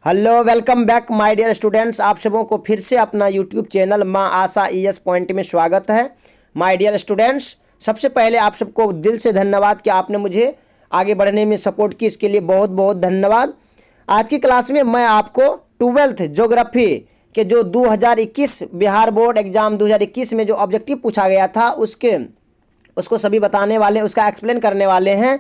Hello, welcome back my dear students. आप सबों को फिर से अपना यूट्यूब चैनल माँ आशा ईएस पॉइंट में स्वागत है। माय डियर स्टूडेंट्स, सबसे पहले आप सबको दिल से धन्यवाद कि आपने मुझे आगे बढ़ने में सपोर्ट की, इसके लिए बहुत बहुत धन्यवाद। आज की क्लास में मैं आपको 12th ज्योग्राफी के जो 2021 बिहार बोर्ड एग्जाम 2021 में जो ऑब्जेक्टिव पूछा गया था उसको सभी बताने वाले, उसका एक्सप्लेन करने वाले हैं।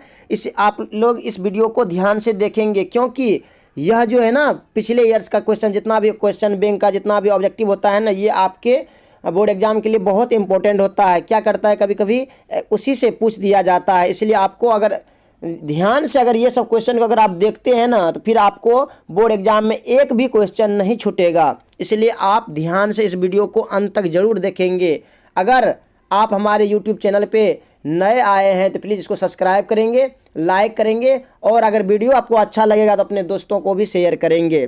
आप लोग इस वीडियो को ध्यान से देखेंगे, क्योंकि यह जो है ना पिछले ईयर्स का क्वेश्चन, जितना भी क्वेश्चन बैंक का जितना भी ऑब्जेक्टिव होता है ना, ये आपके बोर्ड एग्जाम के लिए बहुत इंपॉर्टेंट होता है। क्या करता है, कभी कभी उसी से पूछ दिया जाता है। इसलिए आपको अगर ध्यान से अगर ये सब क्वेश्चन को अगर आप देखते हैं ना, तो फिर आपको बोर्ड एग्जाम में एक भी क्वेश्चन नहीं छूटेगा। इसलिए आप ध्यान से इस वीडियो को अंत तक जरूर देखेंगे। अगर आप हमारे यूट्यूब चैनल पे नए आए हैं तो प्लीज़ इसको सब्सक्राइब करेंगे, लाइक करेंगे, और अगर वीडियो आपको अच्छा लगेगा तो अपने दोस्तों को भी शेयर करेंगे।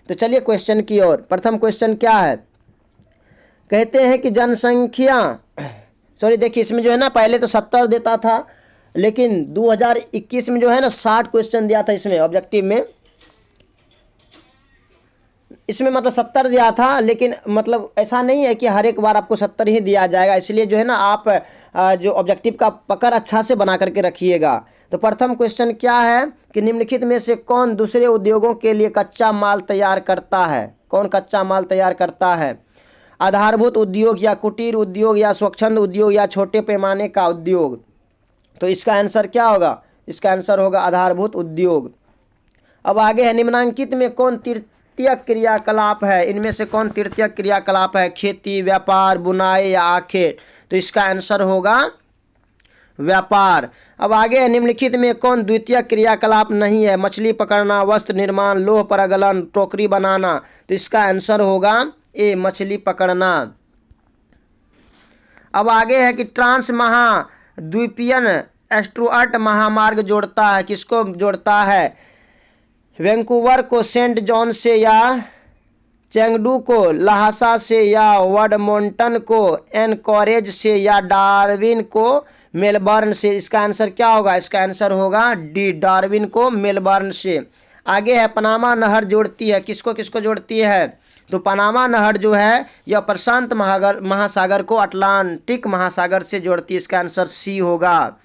तो चलिए क्वेश्चन की ओर। प्रथम क्वेश्चन क्या है, कहते हैं कि जनसंख्या, सॉरी देखिए इसमें जो है ना पहले तो 70 देता था, लेकिन 2021 में जो है ना 60 क्वेश्चन दिया था इसमें ऑब्जेक्टिव में। इसमें मतलब 70 दिया था, लेकिन मतलब ऐसा नहीं है कि हर एक बार आपको 70 ही दिया जाएगा। इसलिए जो है ना आप जो ऑब्जेक्टिव का पकड़ अच्छा से बना करके रखिएगा। तो प्रथम क्वेश्चन क्या है कि निम्नलिखित में से कौन दूसरे उद्योगों के लिए कच्चा माल तैयार करता है? कौन कच्चा माल तैयार करता है? आधारभूत उद्योग या कुटीर उद्योग या स्वच्छंद उद्योग या छोटे पैमाने का उद्योग? तो इसका आंसर क्या होगा? इसका आंसर होगा आधारभूत उद्योग। अब आगे है, निम्नांकित में कौन तृतीय क्रियाकलाप है? इनमें से कौन तृतीय क्रियाकलाप है? खेती, व्यापार, बुनाई या आखेट? तो इसका आंसर होगा व्यापार। अब आगे है, निम्नलिखित में कौन द्वितीय क्रियाकलाप नहीं है? मछली पकड़ना, वस्त्र निर्माण, लोह परागलन, टोकरी बनाना? तो इसका आंसर होगा ए, मछली पकड़ना। अब आगे है कि ट्रांस महाद्वीपीय स्टुअर्ट महामार्ग जोड़ता है, किसको जोड़ता है? वैंकूवर को सेंट जॉन से, या चेंगडू को लहासा से, या वर्डमोंटन को एनकोरेज से, या डार्विन को मेलबर्न से? इसका आंसर क्या होगा? इसका आंसर होगा डी, डार्विन को मेलबर्न से। आगे है, पनामा नहर जोड़ती है, किसको किसको जोड़ती है? तो पनामा नहर जो है यह प्रशांत महासागर को अटलांटिक महासागर से जोड़ती है। इसका आंसर सी होगा।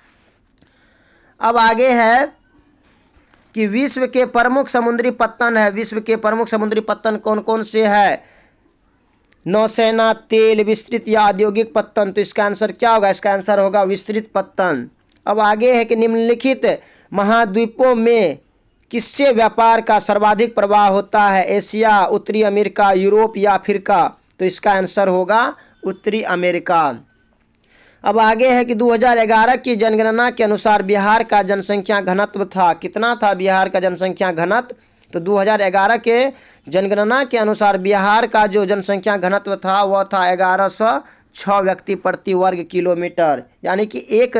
अब आगे है कि विश्व के प्रमुख समुद्री पत्तन है। विश्व के प्रमुख समुद्री पत्तन कौन कौन से है? नौसेना, तेल, विस्तृत या औद्योगिक पत्तन? तो इसका आंसर क्या होगा? इसका आंसर होगा विस्तृत पत्तन। अब आगे है कि निम्नलिखित महाद्वीपों में किससे व्यापार का सर्वाधिक प्रवाह होता है? एशिया, उत्तरी अमेरिका, यूरोप या अफ्रीका? तो इसका आंसर होगा उत्तरी अमेरिका। अब आगे है कि 2011 की जनगणना के अनुसार बिहार का जनसंख्या घनत्व था, कितना था बिहार का जनसंख्या घनत्व? तो 2011 के जनगणना के अनुसार बिहार का जो जनसंख्या घनत्व था वह था 1106 व्यक्ति प्रति वर्ग किलोमीटर, यानी कि एक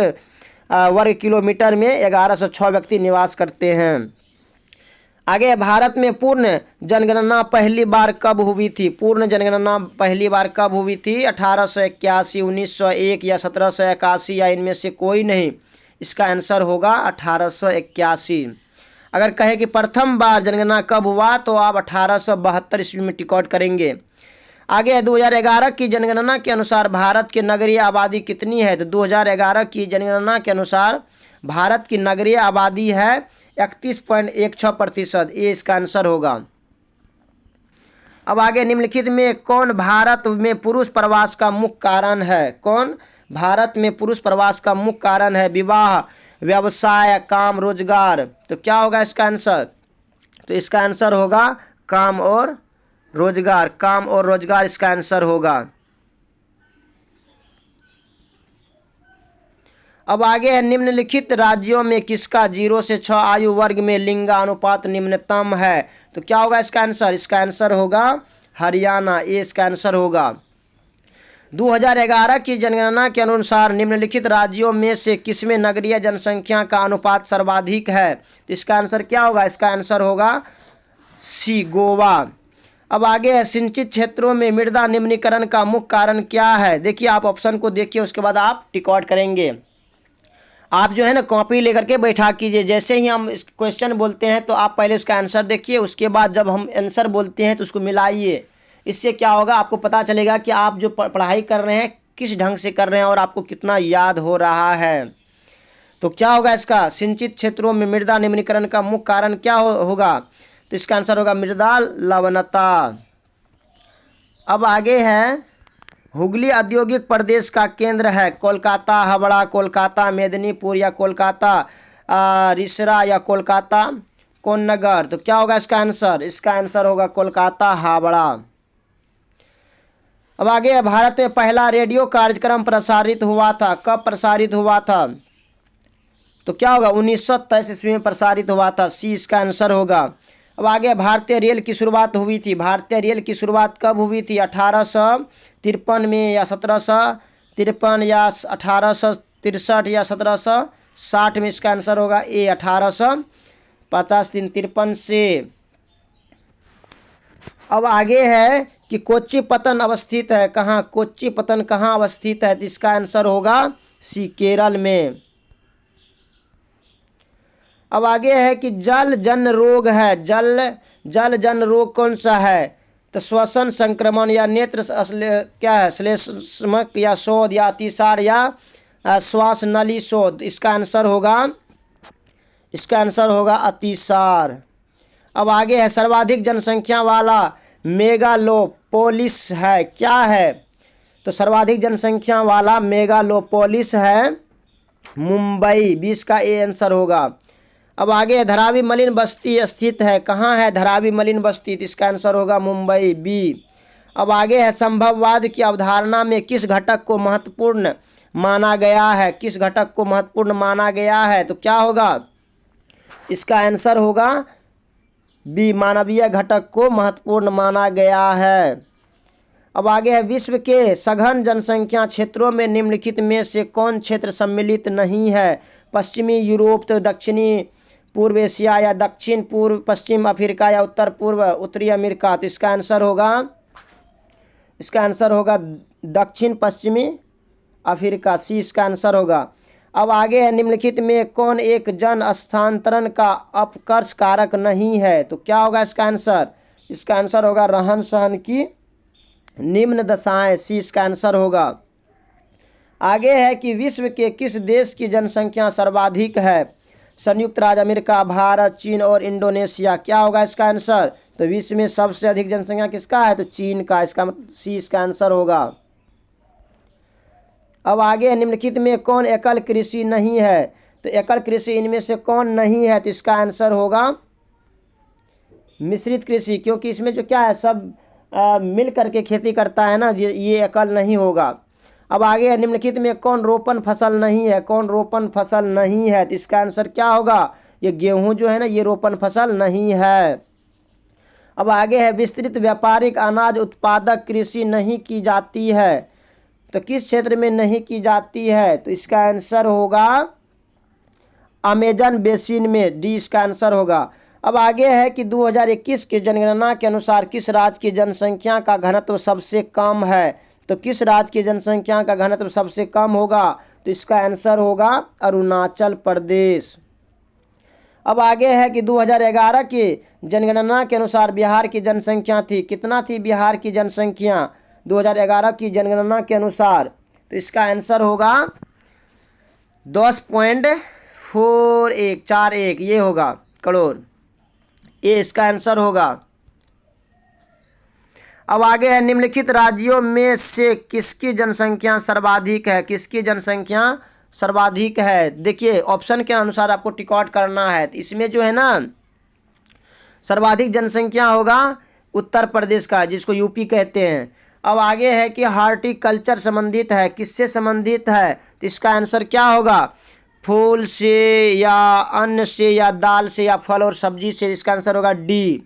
वर्ग किलोमीटर में 1106 व्यक्ति निवास करते हैं। आगे, भारत में पूर्ण जनगणना पहली बार कब हुई थी? पूर्ण जनगणना पहली बार कब हुई थी? 1881, 1901 या 1781, या इनमें से कोई नहीं? इसका आंसर होगा 1881। अगर कहे कि प्रथम बार जनगणना कब हुआ तो आप 1872 ईस्वी में टिक आउट करेंगे। आगे है, 2011 की जनगणना के अनुसार भारत की नगरीय आबादी कितनी है? तो 2011 की जनगणना के अनुसार भारत की नगरीय आबादी है 31.16%। ये इसका आंसर होगा। अब आगे, निम्नलिखित में कौन भारत में पुरुष प्रवास का मुख्य कारण है? कौन भारत में पुरुष प्रवास का मुख्य कारण है? विवाह, व्यवसाय, काम, रोजगार? तो क्या होगा इसका आंसर? तो इसका आंसर होगा काम और रोजगार। काम और रोजगार इसका आंसर होगा। अब आगे है, निम्नलिखित राज्यों में किसका 0 से 6 आयु वर्ग में लिंगानुपात निम्नतम है? तो क्या होगा इसका आंसर? इसका आंसर होगा हरियाणा। ये इसका आंसर होगा। 2011 की जनगणना के अनुसार निम्नलिखित राज्यों में से किसमें नगरीय जनसंख्या का अनुपात सर्वाधिक है? तो इसका आंसर क्या होगा? इसका आंसर होगा सी, गोवा। अब आगे है, सिंचित क्षेत्रों में मृदा निम्नीकरण का मुख्य कारण क्या है? देखिए आप ऑप्शन को देखिए, उसके बाद आप टिक आउट करेंगे। आप जो है ना कॉपी लेकर के बैठा कीजिए। जैसे ही हम इस क्वेश्चन बोलते हैं तो आप पहले उसका आंसर देखिए, उसके बाद जब हम आंसर बोलते हैं तो उसको मिलाइए। इससे क्या होगा, आपको पता चलेगा कि आप जो पढ़ाई कर रहे हैं किस ढंग से कर रहे हैं और आपको कितना याद हो रहा है। तो क्या होगा इसका, सिंचित क्षेत्रों में मृदा निम्नीकरण का मुख्य कारण क्या होगा, तो इसका आंसर होगा मृदा लवणता। अब आगे है, हुगली औद्योगिक प्रदेश का केंद्र है कोलकाता, हावड़ा, कोलकाता, मेदिनीपुर या कोलकाता रिसरा या कोलकाता कोन्नगर। तो क्या होगा इसका आंसर, इसका आंसर होगा कोलकाता हावड़ा। अब आगे है, भारत में पहला रेडियो कार्यक्रम प्रसारित हुआ था, कब प्रसारित हुआ था, तो क्या होगा 1923 ईस्वी में प्रसारित हुआ था, सी इसका आंसर होगा। अब आगे भारतीय रेल की शुरुआत हुई थी, भारतीय रेल की शुरुआत कब हुई थी, 1853 में या 1753 या 1863 या 1760 में, इसका आंसर होगा ए 1853 से। अब आगे है कि कोच्चि पत्तन अवस्थित है कहाँ, कोच्चि पत्तन कहाँ अवस्थित है, तो इसका आंसर होगा सी केरल में। अब आगे है कि जल जन रोग है, जल जन रोग कौन सा है, तो श्वसन संक्रमण या नेत्र क्या है श्लेष्मक या शोध या अतिसार या श्वास नली शोध, इसका आंसर होगा अतिसार। अब आगे है, सर्वाधिक जनसंख्या वाला मेगालोपोलिस है, क्या है, तो सर्वाधिक जनसंख्या वाला मेगालोपोलिस है मुंबई, 20 का ए आंसर होगा। अब आगे धारावी मलिन बस्ती स्थित है, कहाँ है धारावी मलिन बस्ती, इसका आंसर होगा मुंबई, बी। अब आगे है, संभववाद की अवधारणा में किस घटक को महत्वपूर्ण माना गया है, किस घटक को महत्वपूर्ण माना गया है, तो क्या होगा, इसका आंसर होगा बी, मानवीय घटक को महत्वपूर्ण माना गया है। अब आगे है, विश्व के सघन जनसंख्या क्षेत्रों में निम्नलिखित में से कौन क्षेत्र सम्मिलित नहीं है, पश्चिमी यूरोप, तो दक्षिणी पूर्व एशिया या दक्षिण पूर्व पश्चिम अफ्रीका या उत्तर पूर्व उत्तरी अमेरिका, तो इसका आंसर होगा दक्षिण पश्चिमी अफ्रीका, सी इसका आंसर होगा। अब आगे है, निम्नलिखित में कौन एक जन स्थानांतरण का अपकर्ष कारक नहीं है, तो क्या होगा इसका आंसर होगा रहन सहन की निम्न दशाएं, सी इसका आंसर होगा। आगे है कि विश्व के किस देश की जनसंख्या सर्वाधिक है, संयुक्त राज्य अमेरिका, भारत, चीन और इंडोनेशिया, क्या होगा इसका आंसर, तो विश्व में सबसे अधिक जनसंख्या किसका है, तो चीन का, इसका सी इसका आंसर होगा। अब आगे निम्नलिखित में कौन एकल कृषि नहीं है, तो एकल कृषि इनमें से कौन नहीं है, तो इसका आंसर होगा मिश्रित कृषि, क्योंकि इसमें जो क्या है सब मिल करके खेती करता है ना, ये एकल नहीं होगा। अब आगे निम्नलिखित में कौन रोपण फसल नहीं है, कौन रोपण फसल नहीं है, तो इसका आंसर क्या होगा, ये गेहूं जो है ना ये रोपण फसल नहीं है। अब आगे है, विस्तृत व्यापारिक अनाज उत्पादक कृषि नहीं की जाती है, तो किस क्षेत्र में नहीं की जाती है, तो इसका आंसर होगा अमेजन बेसिन में, डी इसका आंसर होगा। अब आगे है कि 2021 की जनगणना के अनुसार किस राज्य की जनसंख्या का घनत्व सबसे कम है, तो किस राज्य की जनसंख्या का घनत्व सबसे कम होगा, तो इसका आंसर होगा अरुणाचल प्रदेश। अब आगे है कि 2011 की जनगणना के अनुसार बिहार की जनसंख्या थी, कितना थी बिहार की जनसंख्या 2011 की जनगणना के अनुसार, तो इसका आंसर होगा 10.4141, ये होगा करोड़, ये इसका आंसर होगा। अब आगे है, निम्नलिखित राज्यों में से किसकी जनसंख्या सर्वाधिक है, किसकी जनसंख्या सर्वाधिक है, देखिए ऑप्शन के अनुसार आपको टिक आउट करना है। तो इसमें जो है ना सर्वाधिक जनसंख्या होगा उत्तर प्रदेश का, जिसको यूपी कहते हैं। अब आगे है कि हार्टिकल्चर संबंधित है, किससे संबंधित है, तो इसका आंसर क्या होगा, फूल से या अन्न से या दाल से या फल और सब्जी से, इसका आंसर होगा डी।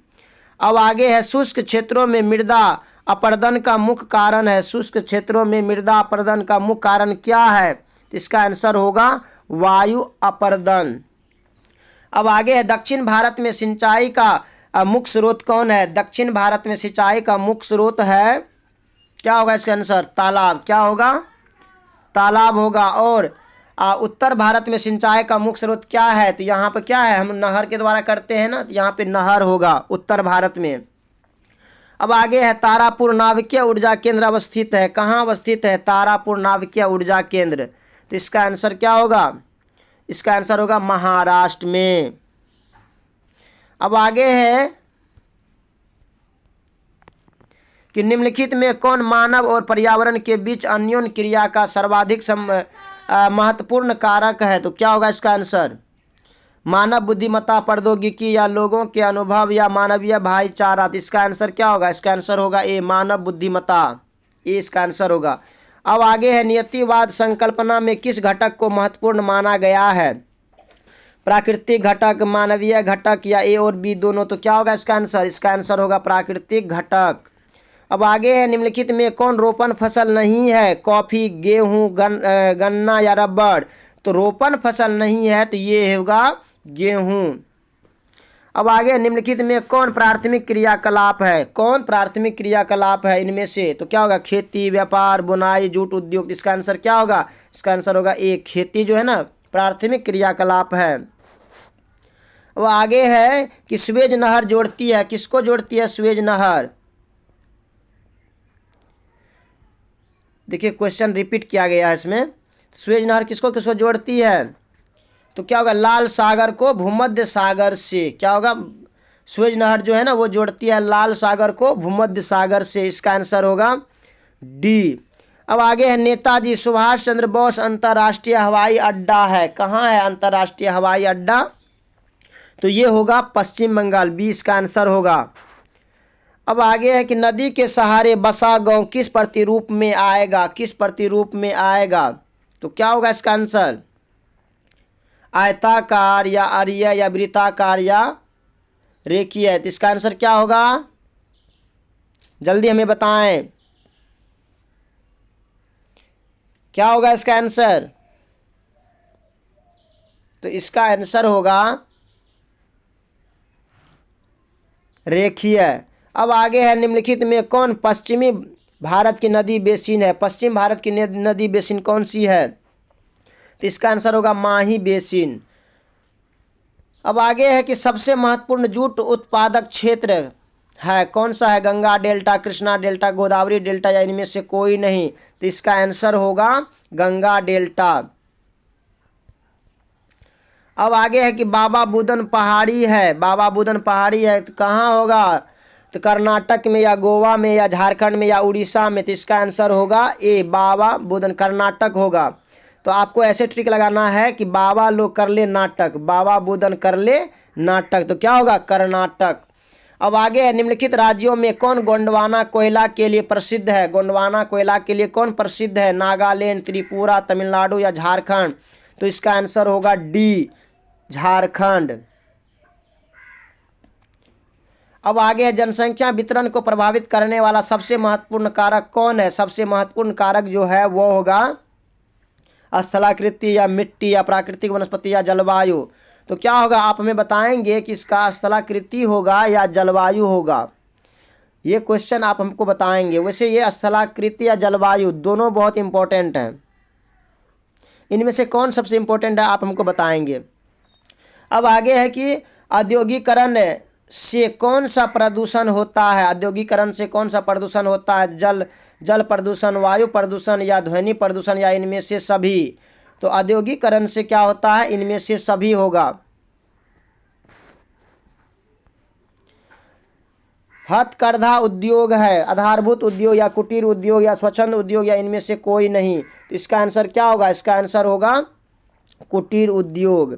अब आगे है, शुष्क क्षेत्रों में मृदा अपरदन का मुख्य कारण है, शुष्क क्षेत्रों में मृदा अपरदन का मुख्य कारण क्या है, तो इसका आंसर होगा वायु अपरदन। अब आगे है, दक्षिण भारत में सिंचाई का मुख्य स्रोत कौन है, दक्षिण भारत में सिंचाई का मुख्य स्रोत है, क्या होगा इसका आंसर, तालाब, क्या होगा, तालाब होगा। और उत्तर भारत में सिंचाई का मुख्य स्रोत क्या है? तो यहाँ पर क्या है, हम नहर के द्वारा करते हैं ना, तो यहाँ पे नहर होगा उत्तर भारत में। अब आगे है तारापुर नाभिकीय ऊर्जा केंद्र अवस्थित है, कहाँ अवस्थित है? तारापुर नाभिकीय ऊर्जा केंद्र। तो इसका आंसर क्या होगा? इसका आंसर होगा महाराष्ट्र में। अब आगे है कि निम्नलिखित में कौन मानव और पर्यावरण के बीच अन्योन्य क्रिया का सर्वाधिक महत्वपूर्ण कारक है? तो क्या होगा इसका आंसर? मानव बुद्धिमत्ता, प्रौद्योगिकी या लोगों के अनुभव या मानवीय भाईचारा। तो इसका आंसर क्या होगा? इसका आंसर होगा ए, मानव बुद्धिमत्ता। ये इसका आंसर होगा। अब आगे है नियतिवाद संकल्पना में किस घटक को महत्वपूर्ण माना गया है? प्राकृतिक घटक, मानवीय घटक या ए और बी दोनों। तो क्या होगा इसका आंसर? इसका आंसर होगा प्राकृतिक घटक। अब आगे है निम्नलिखित में कौन रोपण फसल नहीं है? कॉफी, गेहूं, गन्ना या रबड़। तो रोपण फसल नहीं है, तो ये होगा गेहूं। अब आगे निम्नलिखित में कौन प्राथमिक क्रियाकलाप है? कौन प्राथमिक क्रियाकलाप है इनमें से? तो क्या होगा? खेती, व्यापार, बुनाई, जूट उद्योग। इसका आंसर क्या होगा? इसका आंसर होगा ए, खेती जो है ना प्राथमिक क्रियाकलाप है। अब आगे है कि स्वेज नहर जोड़ती है, किसको जोड़ती है स्वेज नहर? देखिए क्वेश्चन रिपीट किया गया है इसमें। स्वेज नहर किसको किसको जोड़ती है? तो क्या होगा? लाल सागर को भूमध्य सागर से। क्या होगा? स्वेज नहर जो है ना वो जोड़ती है लाल सागर को भूमध्य सागर से। इसका आंसर होगा डी। अब आगे है नेताजी सुभाष चंद्र बोस अंतर्राष्ट्रीय हवाई अड्डा है, कहाँ है अंतर्राष्ट्रीय हवाई अड्डा? तो ये होगा पश्चिम बंगाल, बी इसका आंसर होगा। अब आगे है कि नदी के सहारे बसा गांव किस प्रतिरूप में आएगा? किस प्रतिरूप में आएगा? तो क्या होगा इसका आंसर? आयताकार या आर्य या वृत्ताकार या रेखीय। तो इसका आंसर क्या होगा? जल्दी हमें बताएं, क्या होगा इसका आंसर? तो इसका आंसर होगा रेखीय। अब आगे है निम्नलिखित में कौन पश्चिमी भारत की नदी बेसिन है? पश्चिम भारत की नदी बेसिन कौन सी है? तो इसका आंसर होगा माही बेसिन। अब आगे है कि सबसे महत्वपूर्ण जूट उत्पादक क्षेत्र है, कौन सा है? Ganga delta, Krishna delta, Godavari delta या इनमें से कोई नहीं। तो इसका आंसर होगा गंगा डेल्टा। अब आगे है कि बाबा बुदन पहाड़ी है, बाबा बुदन पहाड़ी है तो कहाँ होगा? तो कर्नाटक में या गोवा में या झारखंड में या उड़ीसा में। तो इसका आंसर होगा ए, बाबा बुदन, कर्नाटक होगा। तो आपको ऐसे ट्रिक लगाना है कि बाबा लोग कर ले नाटक, बाबा बुदन कर ले नाटक। तो क्या होगा? कर्नाटक। अब आगे है निम्नलिखित राज्यों में कौन गोंडवाना कोयला के लिए प्रसिद्ध है? गोंडवाना कोयला के लिए कौन प्रसिद्ध है? नागालैंड, त्रिपुरा, तमिलनाडु या झारखंड। तो इसका आंसर होगा डी, झारखंड। अब आगे है जनसंख्या वितरण को प्रभावित करने वाला सबसे महत्वपूर्ण कारक कौन है? सबसे महत्वपूर्ण कारक जो है वो होगा स्थलाकृति या मिट्टी या प्राकृतिक वनस्पति या जलवायु। तो क्या होगा? आप हमें बताएंगे कि इसका स्थलाकृति होगा या जलवायु होगा। ये क्वेश्चन आप हमको बताएंगे। वैसे ये स्थलाकृति या जलवायु दोनों बहुत इंपॉर्टेंट हैं, इनमें से कौन सबसे इंपॉर्टेंट है आप हमको बताएंगे। अब आगे है कि औद्योगिकरण से कौन सा प्रदूषण होता है? औद्योगिकरण से कौन सा प्रदूषण होता है? जल प्रदूषण, वायु प्रदूषण या ध्वनि प्रदूषण या इनमें से सभी। तो औद्योगिकरण से क्या होता है? इनमें से सभी होगा। हथकरघा उद्योग है, आधारभूत उद्योग या कुटीर उद्योग या स्वच्छंद उद्योग या इनमें से कोई नहीं। तो इसका आंसर क्या होगा? इसका आंसर होगा कुटीर उद्योग।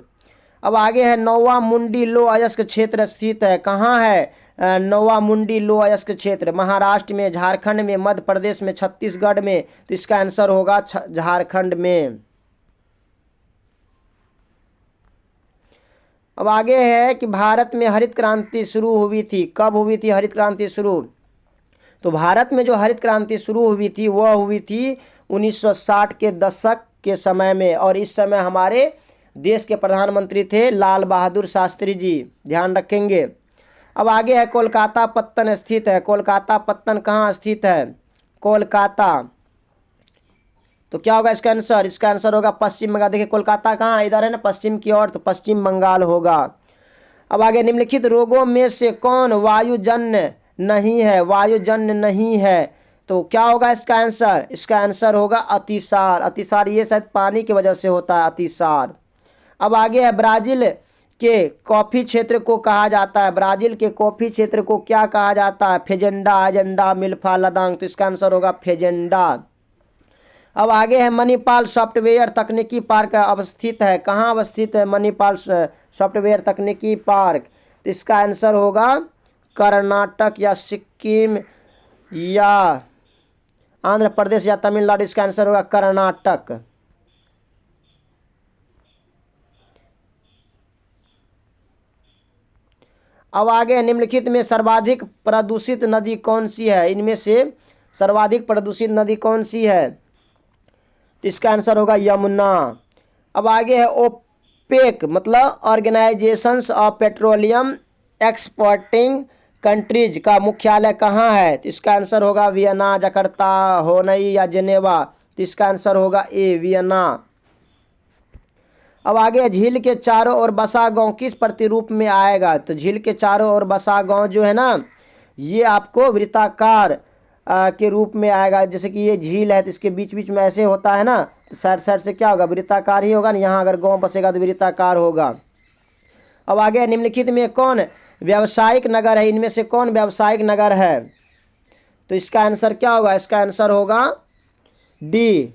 अब आगे है नौवा मुंडी लो अयस्क क्षेत्र स्थित है, कहाँ है नौवा मुंडी लो अयस्क क्षेत्र? महाराष्ट्र में, झारखंड में, मध्य प्रदेश में, छत्तीसगढ़ में। तो इसका आंसर होगा झारखंड में। अब आगे है कि भारत में हरित क्रांति शुरू हुई थी, कब हुई थी हरित क्रांति शुरू? तो भारत में जो हरित क्रांति शुरू हुई थी वह हुई थी 1960 के दशक के समय में, और इस समय हमारे देश के प्रधानमंत्री थे लाल बहादुर शास्त्री जी, ध्यान रखेंगे। अब आगे है कोलकाता पत्तन स्थित है, कोलकाता पत्तन कहाँ स्थित है? कोलकाता तो क्या होगा इसका आंसर? इसका आंसर होगा पश्चिम बंगाल। देखिए कोलकाता कहाँ इधर है ना, पश्चिम की ओर, तो पश्चिम बंगाल होगा। अब आगे, निम्नलिखित रोगों में से कौन वायुजन्य नहीं है? वायुजन्य नहीं है तो क्या होगा इसका आंसर? इसका आंसर होगा अतिसार। अतिसार ये शायद पानी की वजह से होता है, अतिसार। अब आगे है, ब्राजील के कॉफी क्षेत्र को कहा जाता है, ब्राजील के कॉफी क्षेत्र को क्या कहा जाता है? फेजेंडा, एजेंडा, मिल्फा, लदांग। तो इसका आंसर होगा फेजेंडा। अब आगे है, मणिपाल सॉफ्टवेयर तकनीकी पार्क अवस्थित है, कहाँ अवस्थित है मणिपाल सॉफ्टवेयर तकनीकी पार्क? तो इसका आंसर होगा कर्नाटक या सिक्किम या आंध्र प्रदेश या तमिलनाडु। इसका आंसर होगा कर्नाटक। अब आगे, निम्नलिखित में सर्वाधिक प्रदूषित नदी कौन सी है? इनमें से सर्वाधिक प्रदूषित नदी कौन सी है? तो इसका आंसर होगा यमुना। अब आगे है, ओपेक मतलब organisations of petroleum exporting countries का मुख्यालय कहाँ है? तो इसका आंसर होगा वियना, जकार्ता, होनई या जेनेवा। तो इसका आंसर होगा ए, वियना। अब आगे, झील के चारों ओर बसा गांव किस प्रतिरूप में आएगा? तो झील के चारों ओर बसा गांव जो है ना, ये आपको वृत्ताकार के रूप में आएगा। जैसे कि ये झील है तो इसके बीच बीच में ऐसे होता है ना, तो साइड साइड से क्या होगा? वृत्ताकार ही होगा ना। यहाँ अगर गांव बसेगा तो वृत्ताकार होगा। अब आगे, निम्नलिखित में कौन व्यावसायिक नगर है? इनमें से कौन व्यावसायिक नगर है? तो इसका आंसर क्या होगा? इसका आंसर होगा डी,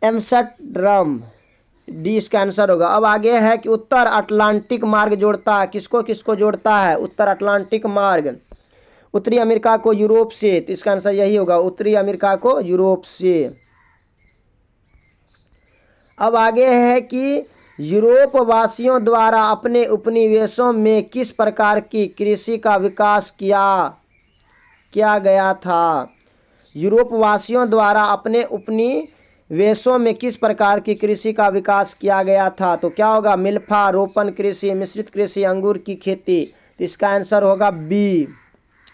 एम्स्टर्डम। डी इसका आंसर होगा। अब आगे है कि उत्तर अटलांटिक मार्ग जोड़ता है, किसको किसको जोड़ता है? उत्तर अटलांटिक मार्ग उत्तरी अमेरिका को यूरोप से। तो इसका आंसर यही होगा, उत्तरी अमेरिका को यूरोप से। अब आगे है कि यूरोप वासियों द्वारा अपने उपनिवेशों में किस प्रकार की कृषि का विकास किया गया था? यूरोप वासियों द्वारा अपने उपनिवेशों में किस प्रकार की कृषि का विकास किया गया था? तो क्या होगा? मिल्फा, रोपण कृषि, मिश्रित कृषि, अंगूर की खेती। तो इसका आंसर होगा बी,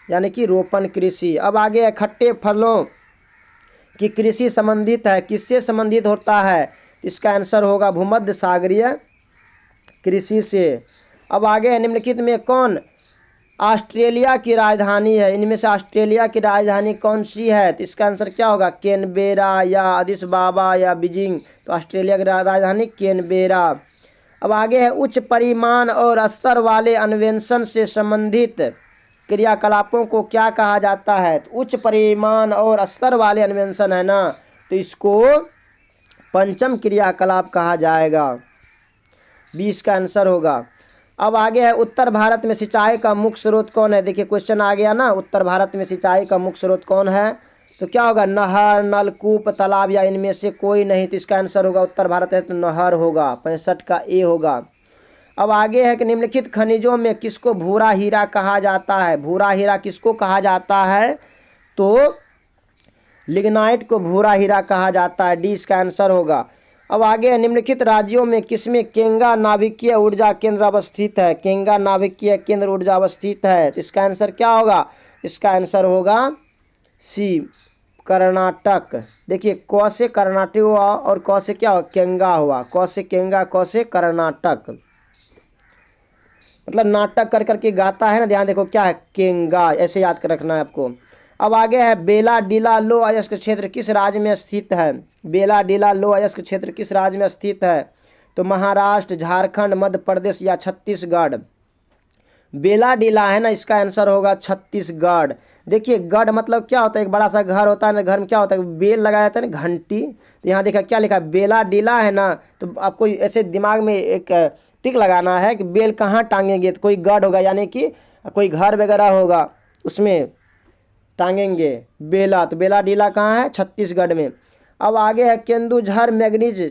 यानी कि रोपण कृषि। अब आगे है, खट्टे फलों की कृषि संबंधित है, किससे संबंधित होता है? इसका आंसर होगा भूमध्य सागरीय कृषि से। अब आगे है, निम्नलिखित में कौन ऑस्ट्रेलिया की राजधानी है? इनमें से ऑस्ट्रेलिया की राजधानी कौन सी है? तो इसका आंसर क्या होगा? कैनबेरा या अदिस बाबा या बीजिंग। तो ऑस्ट्रेलिया की राजधानी कैनबेरा। अब आगे है, उच्च परिमाण और स्तर वाले अन्वेषण से संबंधित क्रियाकलापों को क्या कहा जाता है? तो उच्च परिमाण और स्तर वाले अन्वेषण है ना, तो इसको पंचम क्रियाकलाप कहा जाएगा। 20 का आंसर होगा। अब आगे है, उत्तर भारत में सिंचाई का मुख्य स्रोत कौन है? देखिए क्वेश्चन आ गया ना, उत्तर भारत में सिंचाई का मुख्य स्रोत कौन है? तो क्या होगा? नहर, नलकूप, तालाब या इनमें से कोई नहीं। तो इसका आंसर होगा, उत्तर भारत है तो नहर होगा, 65 का ए होगा। अब आगे है कि निम्नलिखित खनिजों में किसको भूरा हीरा कहा जाता है? भूरा हीरा किसको कहा जाता है? तो लिग्नाइट को भूरा हीरा कहा जाता है। डी इसका आंसर होगा। अब आगे है, निम्नलिखित राज्यों में किसमें केंगा नाभिकीय ऊर्जा केंद्र अवस्थित है? केंगा नाभिकीय केंद्र ऊर्जा अवस्थित है। तो इसका आंसर क्या होगा? इसका आंसर होगा सी, कर्नाटक। देखिए क से कर्नाटक हुआ और क से क्या हुआ? केंगा हुआ। क से केंगा, क से कर्नाटक, मतलब नाटक कर करके गाता है ना। ध्यान देखो क्या है? केंगा, ऐसे याद कर रखना है आपको। अब आगे है, बेला डीला लो अयस्क क्षेत्र किस राज्य में स्थित है? बेला डीला लो अयस्क क्षेत्र किस राज्य में स्थित है? तो महाराष्ट्र, झारखंड, मध्य प्रदेश या छत्तीसगढ़। बेला डीला है ना, इसका आंसर होगा छत्तीसगढ़। देखिए गढ़ मतलब क्या होता है? एक बड़ा सा घर होता है ना, घर में क्या होता है? बेल लगाया जाता है ना, घंटी। तो यहाँ देखा क्या लिखा है? बेला डीला है ना, तो आपको ऐसे दिमाग में एक टिक लगाना है कि बेल कहाँ टांगेंगे? तो कोई गढ़ होगा, यानी कि कोई घर वगैरह होगा उसमें टांगेंगे बेला। तो बेला डीला कहाँ है? छत्तीसगढ़ में। अब आगे है, केंदुझर मैंगनीज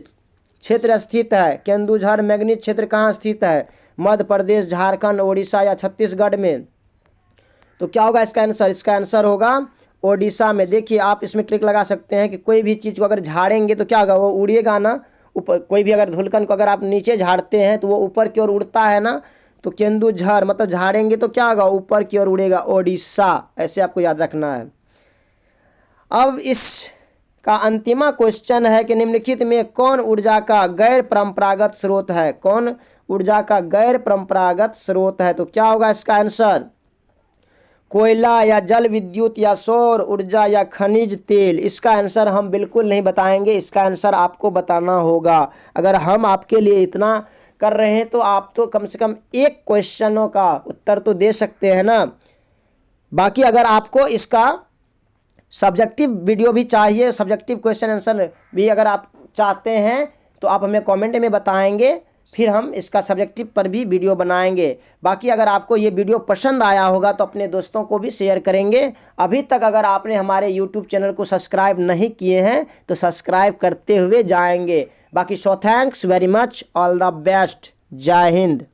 क्षेत्र स्थित है। केंदुझर मैंगनीज क्षेत्र कहाँ स्थित है? मध्य प्रदेश, झारखंड, ओडिशा या छत्तीसगढ़ में। तो क्या होगा इसका आंसर? इसका आंसर होगा ओडिशा में। देखिए आप इसमें ट्रिक लगा सकते हैं कि कोई भी चीज़ को अगर झाड़ेंगे तो क्या होगा? वो उड़ेगा ना ऊपर। कोई भी अगर धुलकन को अगर आप नीचे झाड़ते हैं तो वो ऊपर की ओर उड़ता है ना। तो केंदुझर मतलब झाड़ेंगे तो क्या होगा? ऊपर की ओर उड़ेगा, ओडिशा। ऐसे आपको याद रखना है। अब इस का अंतिमा क्वेश्चन है कि निम्नलिखित में कौन ऊर्जा का गैर परंपरागत स्रोत है? कौन ऊर्जा का गैर परंपरागत स्रोत है? तो क्या होगा इसका आंसर? कोयला या जल विद्युत या सौर ऊर्जा या खनिज तेल? इसका आंसर हम बिल्कुल नहीं बताएंगे, इसका आंसर आपको बताना होगा। अगर हम आपके लिए इतना कर रहे हैं तो आप तो कम से कम एक क्वेश्चनों का उत्तर तो दे सकते हैं ना। बाकी अगर आपको इसका सब्जेक्टिव वीडियो भी चाहिए, सब्जेक्टिव क्वेश्चन आंसर भी अगर आप चाहते हैं तो आप हमें कमेंट में बताएंगे, फिर हम इसका सब्जेक्टिव पर भी वीडियो बनाएंगे। बाकी अगर आपको ये वीडियो पसंद आया होगा तो अपने दोस्तों को भी शेयर करेंगे। अभी तक अगर आपने हमारे यूट्यूब चैनल को सब्सक्राइब नहीं किए हैं तो सब्सक्राइब करते हुए जाएंगे। बाकी so thanks very much, all the best, जय हिंद।